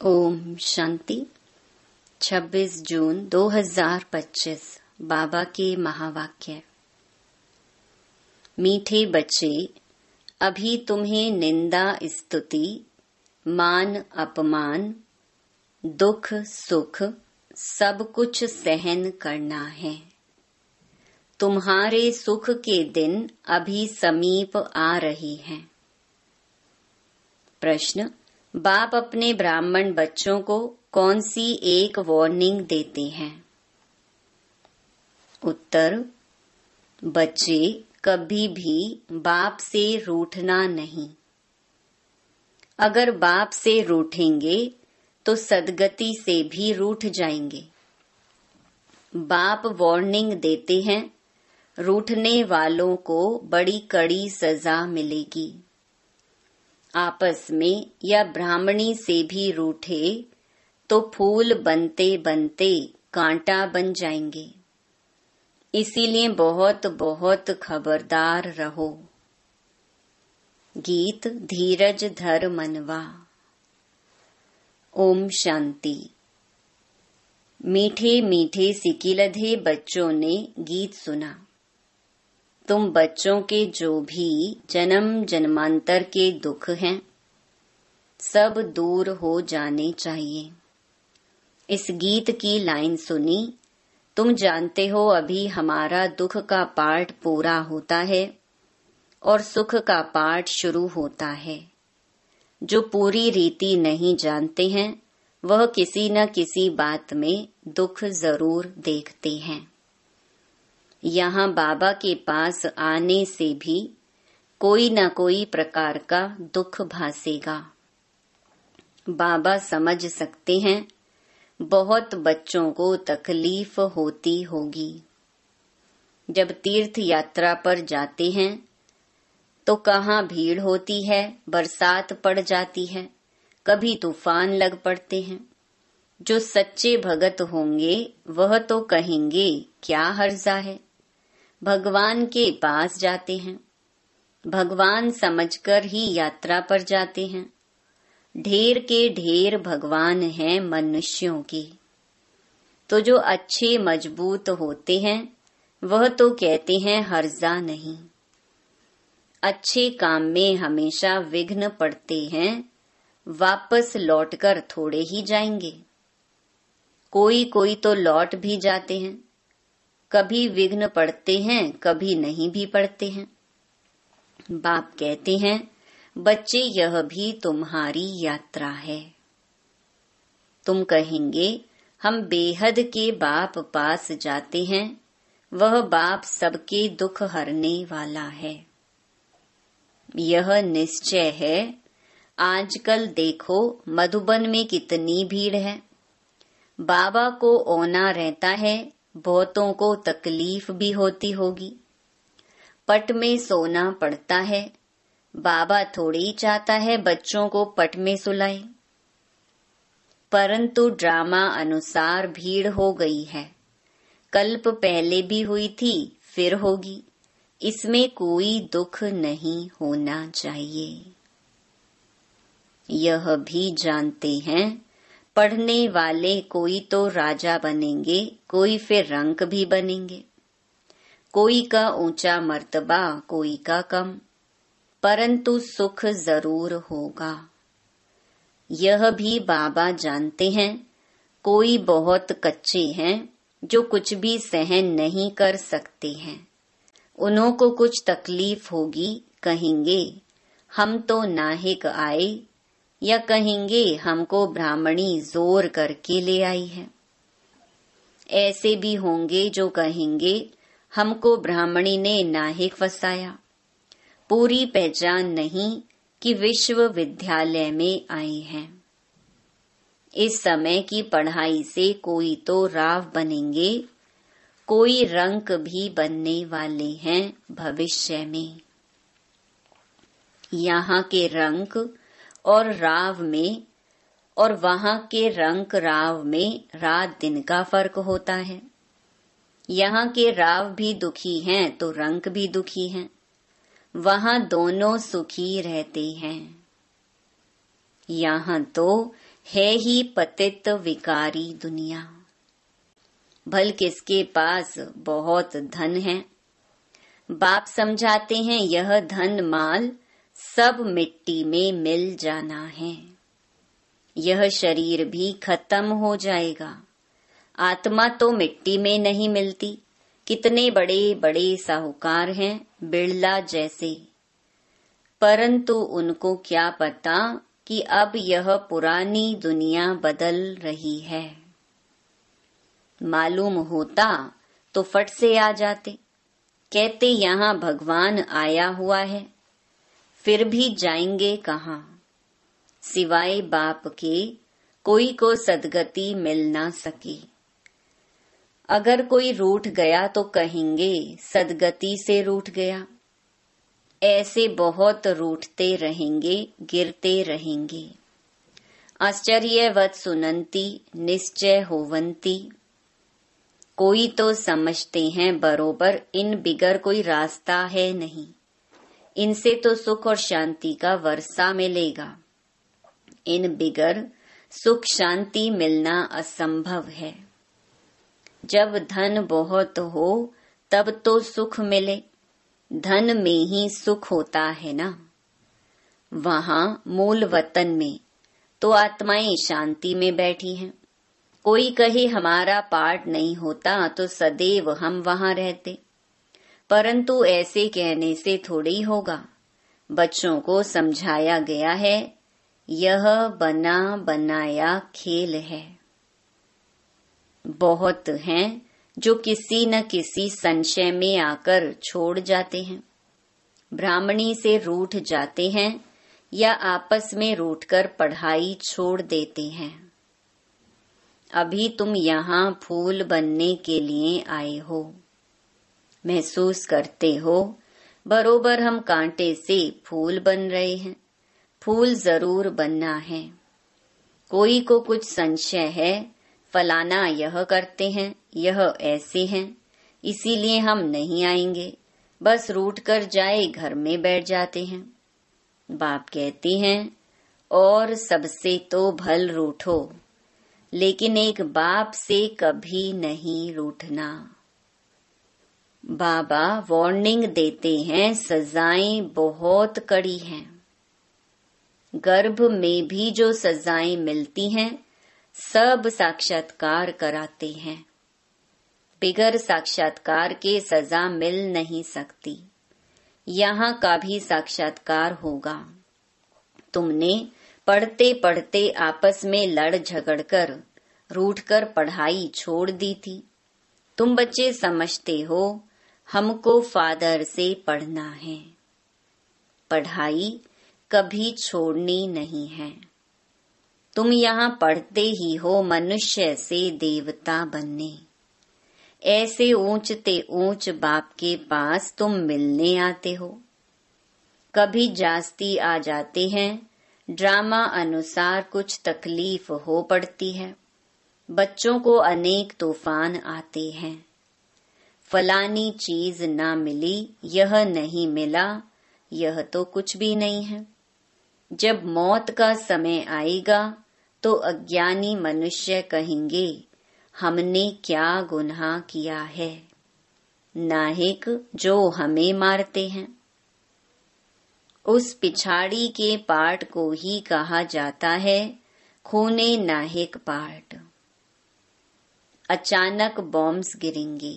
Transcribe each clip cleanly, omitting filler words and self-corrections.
ओम शांति। 26 जून 2025 बाबा के महावाक्य। मीठे बच्चे, अभी तुम्हें निंदा स्तुति, मान अपमान, दुख सुख सब कुछ सहन करना है। तुम्हारे सुख के दिन अभी समीप आ रही हैं। प्रश्न: बाप अपने ब्राह्मण बच्चों को कौन सी एक वार्निंग देते हैं? उत्तर: बच्चे, कभी भी बाप से रूठना नहीं। अगर बाप से रूठेंगे तो सदगति से भी रूठ जाएंगे। बाप वार्निंग देते हैं, रूठने वालों को बड़ी कड़ी सजा मिलेगी। आपस में या ब्राह्मणी से भी रूठे तो फूल बनते बनते कांटा बन जाएंगे। इसीलिए बहुत बहुत खबरदार रहो। गीत धीरज धर मनवा। ओम शांति। मीठे मीठे सिकिलधे बच्चों ने गीत सुना। तुम बच्चों के जो भी जन्म जन्मांतर के दुख हैं, सब दूर हो जाने चाहिए। इस गीत की लाइन सुनी, तुम जानते हो अभी हमारा दुख का पाठ पूरा होता है और सुख का पाठ शुरू होता है। जो पूरी रीति नहीं जानते हैं, वह किसी न किसी बात में दुख जरूर देखते हैं। यहाँ बाबा के पास आने से भी कोई न कोई प्रकार का दुख भासेगा। बाबा समझ सकते हैं, बहुत बच्चों को तकलीफ होती होगी। जब तीर्थ यात्रा पर जाते हैं तो कहाँ भीड़ होती है, बरसात पड़ जाती है, कभी तूफान लग पड़ते हैं। जो सच्चे भगत होंगे वह तो कहेंगे क्या हर्जा है, भगवान के पास जाते हैं। भगवान समझकर ही यात्रा पर जाते हैं। ढेर के ढेर भगवान हैं मनुष्यों के। तो जो अच्छे मजबूत होते हैं वह तो कहते हैं हर्जा नहीं। अच्छे काम में हमेशा विघ्न पड़ते हैं, वापस लौटकर थोड़े ही जाएंगे। कोई कोई तो लौट भी जाते हैं। कभी विघ्न पड़ते हैं, कभी नहीं भी पड़ते हैं। बाप कहते हैं, बच्चे यह भी तुम्हारी यात्रा है। तुम कहेंगे हम बेहद के बाप पास जाते हैं, वह बाप सबके दुख हरने वाला है। यह निश्चय है। आजकल देखो मधुबन में कितनी भीड़ है। बाबा को आना रहता है, बहुतों को तकलीफ भी होती होगी। पट में सोना पड़ता है। बाबा थोड़ी ही चाहता है बच्चों को पट में सुलाए। परंतु ड्रामा अनुसार भीड़ हो गई है। कल्प पहले भी हुई थी, फिर होगी। इसमें कोई दुख नहीं होना चाहिए। यह भी जानते हैं, पढ़ने वाले कोई तो राजा बनेंगे, कोई फिर रंक भी बनेंगे। कोई का ऊंचा मर्तबा, कोई का कम, परंतु सुख जरूर होगा। यह भी बाबा जानते हैं। कोई बहुत कच्चे हैं जो कुछ भी सहन नहीं कर सकते हैं। उन्हों को कुछ तकलीफ होगी, कहेंगे हम तो नाहिक आए, या कहेंगे हमको ब्राह्मणी जोर करके ले आई है। ऐसे भी होंगे जो कहेंगे हमको ब्राह्मणी ने नाहिक फंसाया। पूरी पहचान नहीं कि विश्वविद्यालय में आई हैं। इस समय की पढ़ाई से कोई तो राव बनेंगे, कोई रंक भी बनने वाले हैं भविष्य में। यहाँ के रंक और राव में और वहाँ के रंक राव में रात दिन का फर्क होता है। यहाँ के राव भी दुखी हैं तो रंक भी दुखी हैं। वहाँ दोनों सुखी रहते हैं। यहाँ तो है ही पतित विकारी दुनिया। भल किसके पास बहुत धन है, बाप समझाते हैं यह धन माल सब मिट्टी में मिल जाना है। यह शरीर भी खत्म हो जाएगा। आत्मा तो मिट्टी में नहीं मिलती। कितने बड़े बड़े साहूकार हैं, बिड़ला जैसे, परंतु उनको क्या पता कि अब यह पुरानी दुनिया बदल रही है। मालूम होता तो फट से आ जाते। कहते यहाँ भगवान आया हुआ है, फिर भी जाएंगे कहाँ। सिवाय बाप के कोई को सदगति मिल ना सके। अगर कोई रूठ गया तो कहेंगे सदगति से रूठ गया। ऐसे बहुत रूठते रहेंगे, गिरते रहेंगे। आश्चर्यवत सुनंती निश्चय होवंती। कोई तो समझते हैं बरोबर इन बिगर कोई रास्ता है नहीं, इनसे तो सुख और शांति का वर्षा मिलेगा। इन बिगर सुख शांति मिलना असंभव है। जब धन बहुत हो तब तो सुख मिले, धन में ही सुख होता है ना। वहां मूल वतन में तो आत्माएं शांति में बैठी हैं। कोई कहे हमारा पाठ नहीं होता तो सदैव हम वहां रहते, परंतु ऐसे कहने से थोड़ी होगा। बच्चों को समझाया गया है यह बना बनाया खेल है। बहुत हैं जो किसी न किसी संशय में आकर छोड़ जाते हैं। ब्राह्मणी से रूठ जाते हैं या आपस में रूठकर पढ़ाई छोड़ देते हैं। अभी तुम यहाँ फूल बनने के लिए आए हो। महसूस करते हो बरोबर हम कांटे से फूल बन रहे हैं। फूल जरूर बनना है। कोई को कुछ संशय है, फलाना यह करते हैं, यह ऐसे हैं, इसीलिए हम नहीं आएंगे। बस रूठ कर जाए घर में बैठ जाते हैं। बाप कहते हैं और सबसे तो भल रूठो, लेकिन एक बाप से कभी नहीं रूठना। बाबा वार्निंग देते हैं सजाएं बहुत कड़ी हैं। गर्भ में भी जो सजाएं मिलती हैं सब साक्षात्कार कराते हैं। बिगर साक्षात्कार के सजा मिल नहीं सकती। यहाँ का भी साक्षात्कार होगा। तुमने पढ़ते पढ़ते आपस में लड़ झगड़कर रूठकर पढ़ाई छोड़ दी थी। तुम बच्चे समझते हो हमको फादर से पढ़ना है। पढ़ाई कभी छोड़नी नहीं है। तुम यहाँ पढ़ते ही हो मनुष्य से देवता बनने। ऐसे ऊंचते ऊंच बाप के पास तुम मिलने आते हो। कभी जास्ती आ जाते हैं, ड्रामा अनुसार कुछ तकलीफ हो पड़ती है। बच्चों को अनेक तूफान आते हैं। फलानी चीज ना मिली, यह नहीं मिला, यह तो कुछ भी नहीं है। जब मौत का समय आएगा तो अज्ञानी मनुष्य कहेंगे हमने क्या गुनाह किया है, नाहिक जो हमें मारते हैं। उस पिछाड़ी के पाठ को ही कहा जाता है खूने नाहिक पाठ। अचानक बॉम्ब्स गिरेंगे,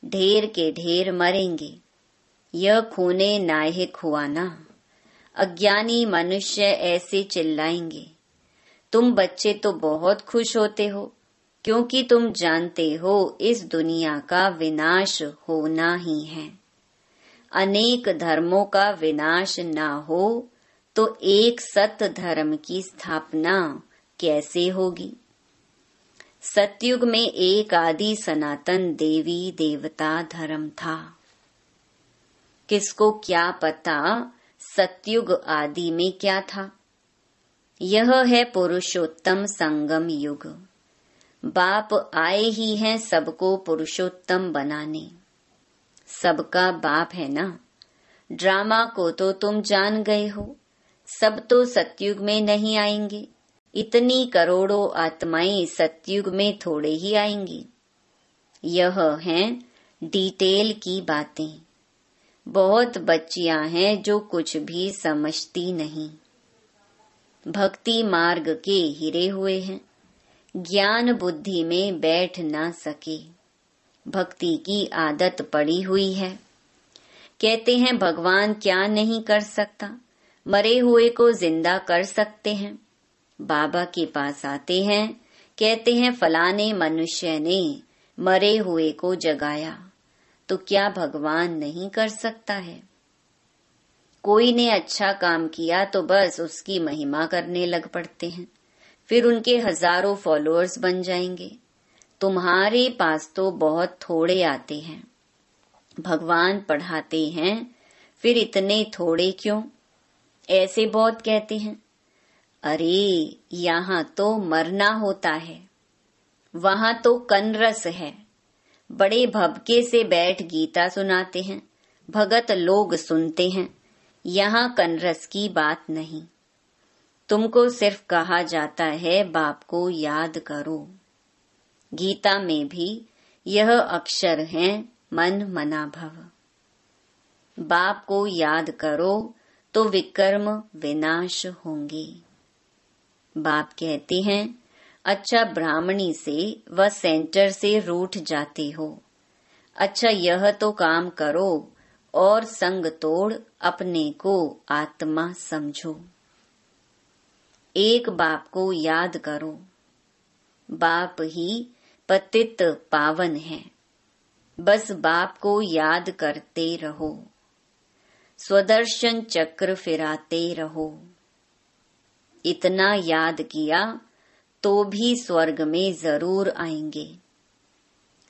ढेर के ढेर मरेंगे, यह खूने नाहिक हुआ ना। अज्ञानी मनुष्य ऐसे चिल्लाएंगे। तुम बच्चे तो बहुत खुश होते हो, क्योंकि तुम जानते हो इस दुनिया का विनाश होना ही है। अनेक धर्मों का विनाश ना हो तो एक सत्य धर्म की स्थापना कैसे होगी। सतयुग में एक आदि सनातन देवी देवता धर्म था। किसको क्या पता सतयुग आदि में क्या था। यह है पुरुषोत्तम संगम युग। बाप आए ही हैं सबको पुरुषोत्तम बनाने। सबका बाप है ना। ड्रामा को तो तुम जान गए हो। सब तो सतयुग में नहीं आएंगे, इतनी करोड़ों आत्माएं सतयुग में थोड़े ही आएंगी। यह हैं डिटेल की बातें। बहुत बच्चियां हैं जो कुछ भी समझती नहीं, भक्ति मार्ग के हिरे हुए हैं, ज्ञान बुद्धि में बैठ ना सके, भक्ति की आदत पड़ी हुई है। कहते हैं भगवान क्या नहीं कर सकता, मरे हुए को जिंदा कर सकते हैं। बाबा के पास आते हैं, कहते हैं फलाने मनुष्य ने मरे हुए को जगाया, तो क्या भगवान नहीं कर सकता है? कोई ने अच्छा काम किया तो बस उसकी महिमा करने लग पड़ते हैं, फिर उनके हजारों फॉलोअर्स बन जाएंगे। तुम्हारे पास तो बहुत थोड़े आते हैं। भगवान पढ़ाते हैं, फिर इतने थोड़े क्यों? ऐसे बहुत कहते हैं, अरे यहाँ तो मरना होता है, वहां तो कनरस है। बड़े भभके से बैठ गीता सुनाते हैं, भगत लोग सुनते हैं। यहाँ कनरस की बात नहीं। तुमको सिर्फ कहा जाता है बाप को याद करो। गीता में भी यह अक्षर हैं, मन मना भव। बाप को याद करो तो विकर्म विनाश होंगे। बाप कहते हैं, अच्छा ब्राह्मणी से व सेंटर से रूठ जाते हो, अच्छा यह तो काम करो और संग तोड़ अपने को आत्मा समझो। एक बाप को याद करो। बाप ही पतित पावन है, बस बाप को याद करते रहो, स्वदर्शन चक्र फिराते रहो। इतना याद किया तो भी स्वर्ग में जरूर आएंगे।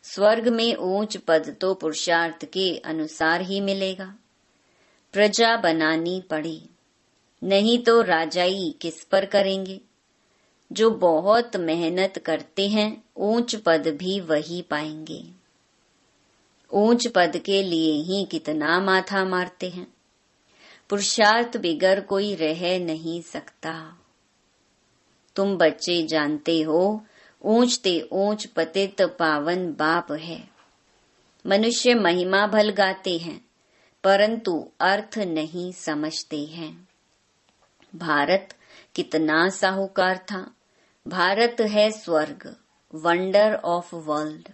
स्वर्ग में ऊंच पद तो पुरुषार्थ के अनुसार ही मिलेगा। प्रजा बनानी पड़ी, नहीं तो राजाई किस पर करेंगे। जो बहुत मेहनत करते हैं ऊंच पद भी वही पाएंगे। ऊंच पद के लिए ही कितना माथा मारते हैं। पुरुषार्थ बिगर कोई रह नहीं सकता। तुम बच्चे जानते हो, ऊंच ते ऊंच पतित पावन बाप है। मनुष्य महिमा भल गाते हैं, परंतु अर्थ नहीं समझते हैं। भारत कितना साहूकार था। भारत है स्वर्ग, वंडर ऑफ वर्ल्ड।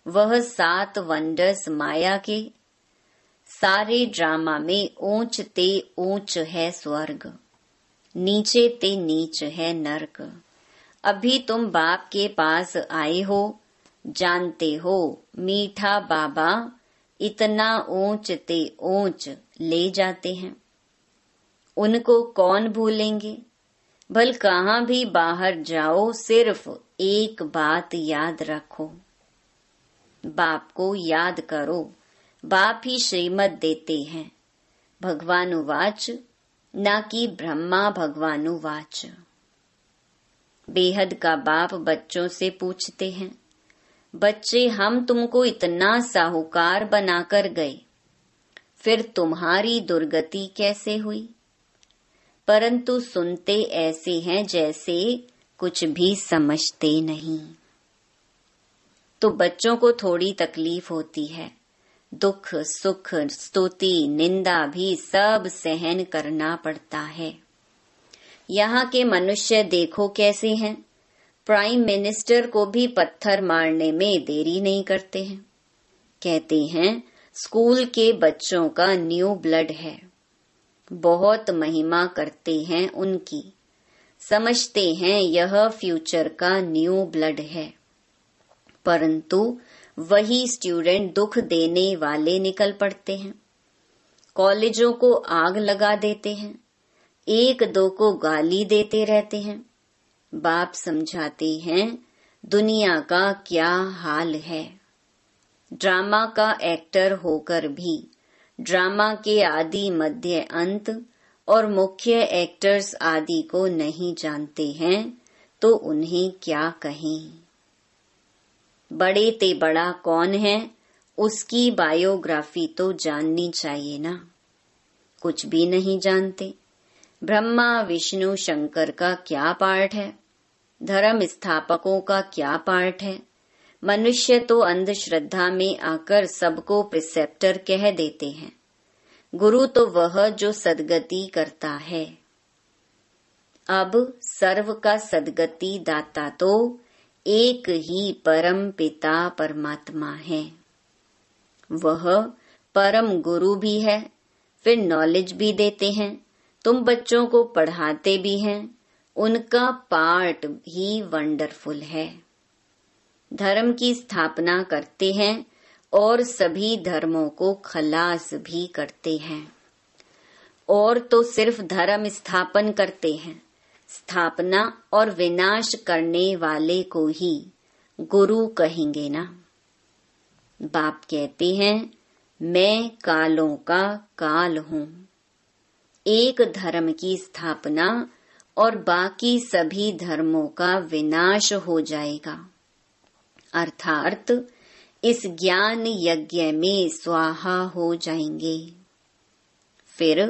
वह 7 वंडर्स माया के। सारे ड्रामा में ऊंच ते ऊंच है स्वर्ग, नीचे ते नीच है नरक। अभी तुम बाप के पास आए हो, जानते हो मीठा बाबा इतना ऊंच ते ऊंच ले जाते हैं। उनको कौन भूलेंगे। भल कहाँ भी बाहर जाओ, सिर्फ एक बात याद रखो, बाप को याद करो। बाप ही श्रीमत देते हैं, भगवानुवाच ना कि ब्रह्मा भगवानुवाच। बेहद का बाप बच्चों से पूछते हैं, बच्चे हम तुमको इतना साहूकार बनाकर गए, फिर तुम्हारी दुर्गति कैसे हुई? परंतु सुनते ऐसे हैं जैसे कुछ भी समझते नहीं। तो बच्चों को थोड़ी तकलीफ होती है, दुख सुख स्तुति निंदा भी सब सहन करना पड़ता है। यहाँ के मनुष्य देखो कैसे हैं। प्राइम मिनिस्टर को भी पत्थर मारने में देरी नहीं करते हैं। कहते हैं स्कूल के बच्चों का न्यू ब्लड है। बहुत महिमा करते हैं उनकी, समझते हैं यह फ्यूचर का न्यू ब्लड है। परंतु वही स्टूडेंट दुख देने वाले निकल पड़ते हैं। कॉलेजों को आग लगा देते हैं, एक दो को गाली देते रहते हैं। बाप समझाते हैं दुनिया का क्या हाल है। ड्रामा का एक्टर होकर भी ड्रामा के आदि मध्य अंत और मुख्य एक्टर्स आदि को नहीं जानते हैं तो उन्हें क्या कहें। बड़े ते बड़ा कौन है, उसकी बायोग्राफी तो जाननी चाहिए ना। कुछ भी नहीं जानते। ब्रह्मा विष्णु शंकर का क्या पार्ट है? धर्म स्थापकों का क्या पार्ट है? मनुष्य तो अंधश्रद्धा में आकर सबको प्रिसेप्टर कह देते हैं। गुरु तो वह जो सद्गति करता है। अब सर्व का सद्गति दाता तो एक ही परम पिता परमात्मा है। वह परम गुरु भी है, फिर नॉलेज भी देते हैं। तुम बच्चों को पढ़ाते भी हैं। उनका पार्ट ही वंडरफुल है। धर्म की स्थापना करते हैं और सभी धर्मों को खलास भी करते हैं। और तो सिर्फ धर्म स्थापन करते हैं। स्थापना और विनाश करने वाले को ही गुरु कहेंगे ना। बाप कहते हैं, मैं कालों का काल हूँ। एक धर्म की स्थापना और बाकी सभी धर्मों का विनाश हो जाएगा। अर्थात इस ज्ञान यज्ञ में स्वाहा हो जाएंगे। फिर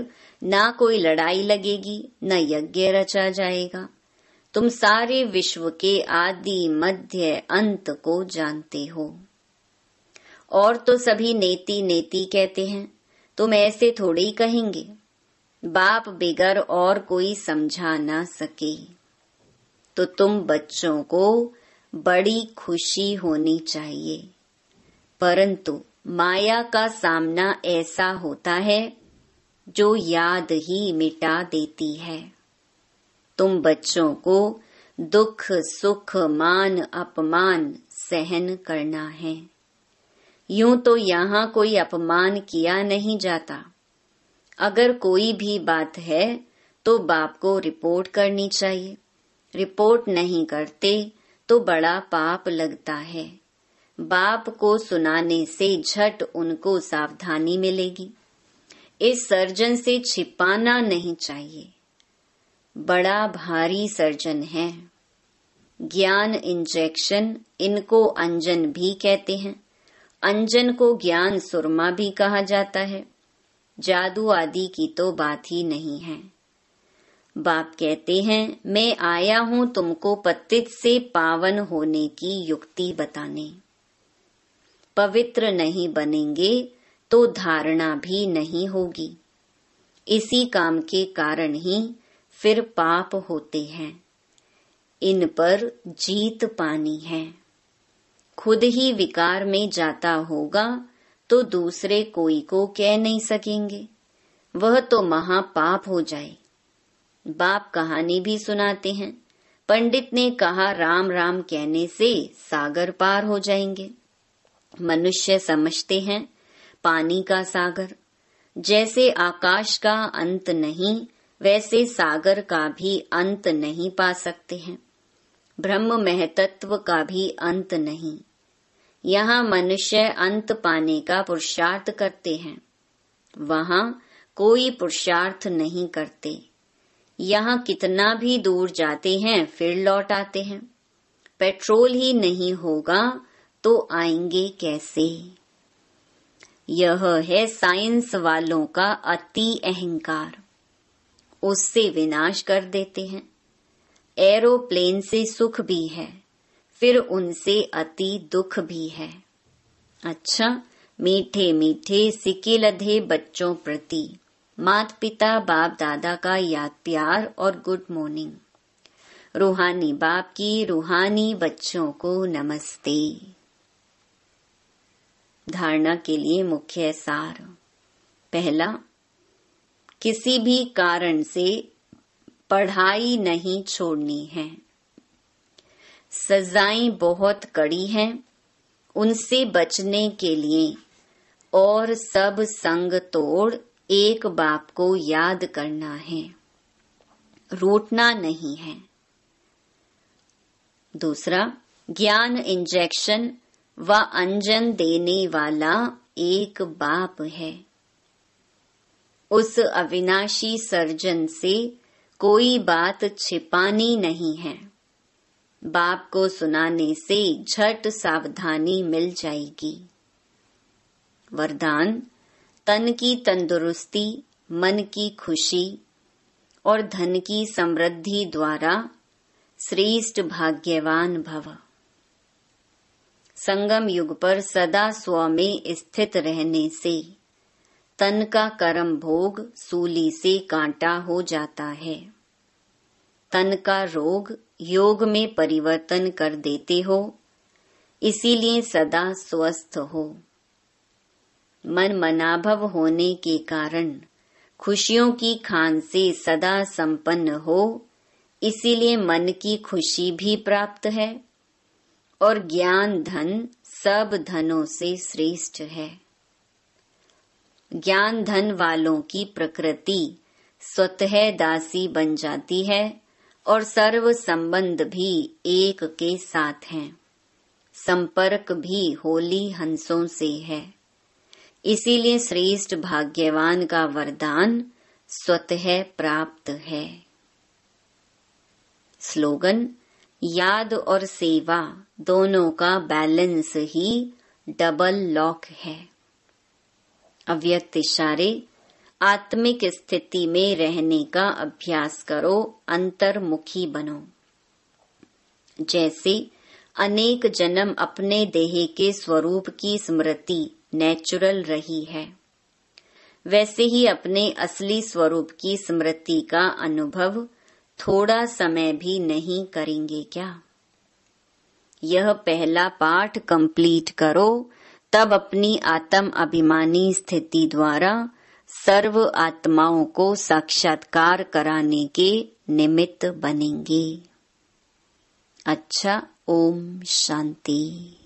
ना कोई लड़ाई लगेगी, न यज्ञ रचा जाएगा। तुम सारे विश्व के आदि मध्य अंत को जानते हो। और तो सभी नेति नेति कहते हैं। तुम ऐसे थोड़े ही कहेंगे। बाप बिगर और कोई समझा ना सके। तो तुम बच्चों को बड़ी खुशी होनी चाहिए। परंतु माया का सामना ऐसा होता है जो याद ही मिटा देती है। तुम बच्चों को दुख सुख मान अपमान सहन करना है। यूं तो यहाँ कोई अपमान किया नहीं जाता। अगर कोई भी बात है तो बाप को रिपोर्ट करनी चाहिए। रिपोर्ट नहीं करते तो बड़ा पाप लगता है। बाप को सुनाने से झट उनको सावधानी मिलेगी। इस सर्जन से छिपाना नहीं चाहिए। बड़ा भारी सर्जन है। ज्ञान इंजेक्शन, इनको अंजन भी कहते हैं। अंजन को ज्ञान सुरमा भी कहा जाता है। जादू आदि की तो बात ही नहीं है। बाप कहते हैं, मैं आया हूँ तुमको पतित से पावन होने की युक्ति बताने। पवित्र नहीं बनेंगे तो धारणा भी नहीं होगी। इसी काम के कारण ही फिर पाप होते हैं। इन पर जीत पानी है। खुद ही विकार में जाता होगा तो दूसरे कोई को कह नहीं सकेंगे। वह तो महापाप हो जाए। बाप कहानी भी सुनाते हैं। पंडित ने कहा राम राम कहने से सागर पार हो जाएंगे। मनुष्य समझते हैं पानी का सागर। जैसे आकाश का अंत नहीं, वैसे सागर का भी अंत नहीं पा सकते हैं। ब्रह्म महतत्व का भी अंत नहीं। यहाँ मनुष्य अंत पाने का पुरुषार्थ करते हैं। वहाँ कोई पुरुषार्थ नहीं करते। यहाँ कितना भी दूर जाते हैं फिर लौट आते हैं। पेट्रोल ही नहीं होगा तो आएंगे कैसे? यह है साइंस वालों का अति अहंकार। उससे विनाश कर देते हैं। एरोप्लेन से सुख भी है, फिर उनसे अति दुख भी है। अच्छा, मीठे मीठे सिके लधे बच्चों प्रति माता पिता बाप दादा का याद प्यार और गुड मॉर्निंग। रूहानी बाप की रूहानी बच्चों को नमस्ते। धारणा के लिए मुख्य सार। पहला, किसी भी कारण से पढ़ाई नहीं छोड़नी है। सजाएं बहुत कड़ी हैं, उनसे बचने के लिए और सब संग तोड़ एक बाप को याद करना है। रूठना नहीं है। दूसरा, ज्ञान इंजेक्शन व अंजन देने वाला एक बाप है। उस अविनाशी सर्जन से कोई बात छिपानी नहीं है। बाप को सुनाने से झट सावधानी मिल जाएगी। वरदान, तन की तंदुरुस्ती, मन की खुशी और धन की समृद्धि द्वारा श्रेष्ठ भाग्यवान भव। संगम युग पर सदा स्व में स्थित रहने से तन का कर्म भोग सूली से कांटा हो जाता है। तन का रोग योग में परिवर्तन कर देते हो, इसीलिए सदा स्वस्थ हो। मन मनाभव होने के कारण खुशियों की खान से सदा संपन्न हो, इसीलिए मन की खुशी भी प्राप्त है और ज्ञान धन सब धनों से श्रेष्ठ है। ज्ञान धन वालों की प्रकृति स्वतः दासी बन जाती है और सर्व संबंध भी एक के साथ हैं। संपर्क भी होली हंसों से है। इसीलिए श्रेष्ठ भाग्यवान का वरदान स्वतः प्राप्त है। स्लोगन: याद और सेवा दोनों का बैलेंस ही डबल लॉक है। अव्यक्त इशारे: आत्मिक स्थिति में रहने का अभ्यास करो, अंतर्मुखी बनो। जैसे अनेक जन्म अपने देह के स्वरूप की स्मृति नेचुरल रही है, वैसे ही अपने असली स्वरूप की स्मृति का अनुभव थोड़ा समय भी नहीं करेंगे क्या? यह पहला पाठ कंप्लीट करो, तब अपनी आत्म अभिमानी स्थिति द्वारा सर्व आत्माओं को साक्षात्कार कराने के निमित्त बनेंगे। अच्छा, ओम शांति।